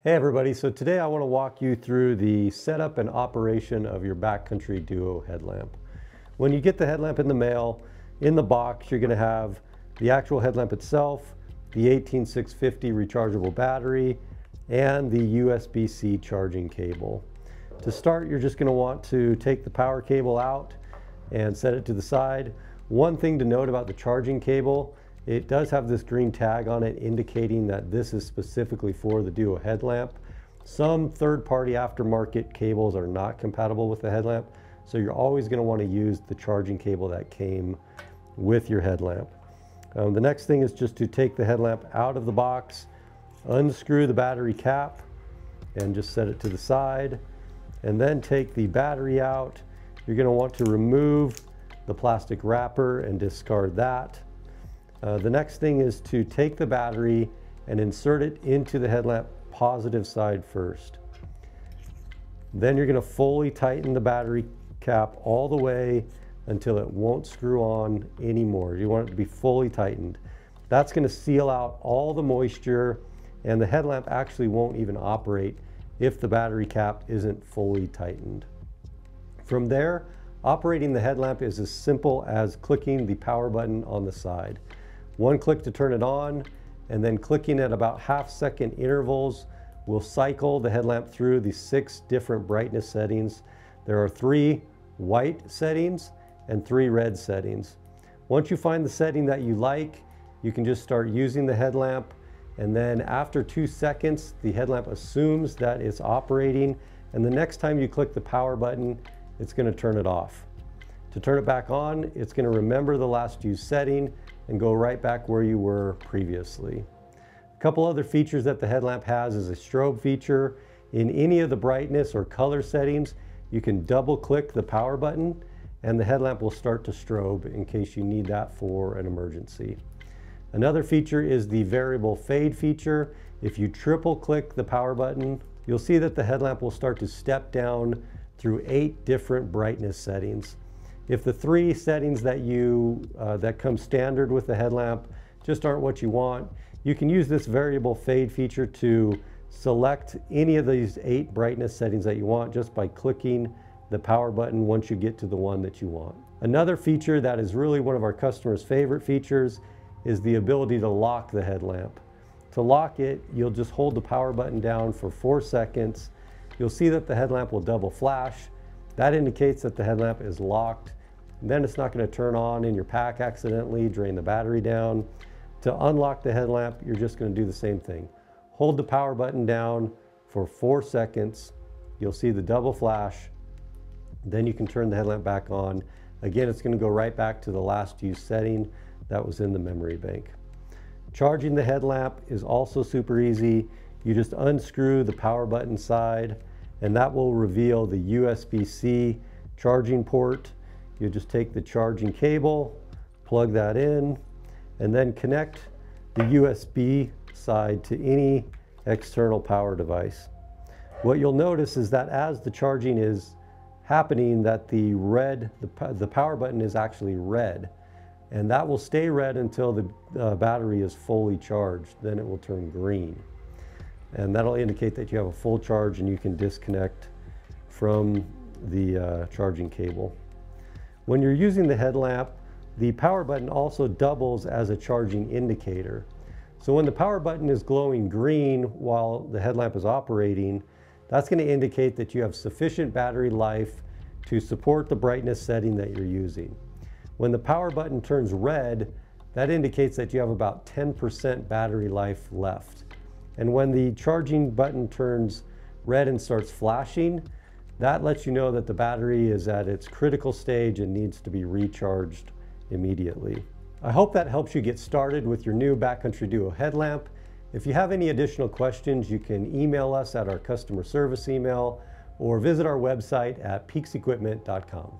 Hey everybody, so today I want to walk you through the setup and operation of your Backcountry Duo headlamp. When you get the headlamp in the mail, in the box you're going to have the actual headlamp itself, the 18650 rechargeable battery, and the USB-C charging cable. To start, you're just going to want to take the power cable out and set it to the side. One thing to note about the charging cable, it does have this green tag on it indicating that this is specifically for the Duo headlamp. Some third-party aftermarket cables are not compatible with the headlamp, so you're always going to want to use the charging cable that came with your headlamp. The next thing is just to take the headlamp out of the box, unscrew the battery cap, and just set it to the side, and then take the battery out. You're going to want to remove the plastic wrapper and discard that. The next thing is to take the battery and insert it into the headlamp positive side first. Then you're going to fully tighten the battery cap all the way until it won't screw on anymore. You want it to be fully tightened. That's going to seal out all the moisture, and the headlamp actually won't even operate if the battery cap isn't fully tightened. From there, operating the headlamp is as simple as clicking the power button on the side. One click to turn it on, and then clicking at about half-second intervals will cycle the headlamp through the 6 different brightness settings. There are 3 white settings and 3 red settings. Once you find the setting that you like, you can just start using the headlamp, and then after 2 seconds, the headlamp assumes that it's operating, and the next time you click the power button, it's going to turn it off. To turn it back on, it's going to remember the last used setting and go right back where you were previously. A couple other features that the headlamp has is a strobe feature. In any of the brightness or color settings, you can double click the power button and the headlamp will start to strobe in case you need that for an emergency. Another feature is the variable fade feature. If you triple click the power button, you'll see that the headlamp will start to step down through 8 different brightness settings. If the 3 settings that come standard with the headlamp just aren't what you want, you can use this variable fade feature to select any of these 8 brightness settings that you want just by clicking the power button once you get to the one that you want. Another feature that is really one of our customers' favorite features is the ability to lock the headlamp. To lock it, you'll just hold the power button down for 4 seconds. You'll see that the headlamp will double flash. That indicates that the headlamp is locked. Then it's not going to turn on in your pack accidentally, drain the battery down. To unlock the headlamp, you're just going to do the same thing. Hold the power button down for 4 seconds. You'll see the double flash. Then you can turn the headlamp back on. Again, it's going to go right back to the last used setting that was in the memory bank. Charging the headlamp is also super easy. You just unscrew the power button side, and that will reveal the USB-C charging port. You just take the charging cable, plug that in, and then connect the USB side to any external power device. What you'll notice is that as the charging is happening, that the power button is actually red, and that will stay red until the battery is fully charged. Then it will turn green, and that'll indicate that you have a full charge and you can disconnect from the charging cable. When you're using the headlamp, the power button also doubles as a charging indicator. So when the power button is glowing green while the headlamp is operating, that's going to indicate that you have sufficient battery life to support the brightness setting that you're using. When the power button turns red, that indicates that you have about 10% battery life left. And when the charging button turns red and starts flashing, that lets you know that the battery is at its critical stage and needs to be recharged immediately. I hope that helps you get started with your new Backcountry Duo headlamp. If you have any additional questions, you can email us at our customer service email or visit our website at peaksequipment.com.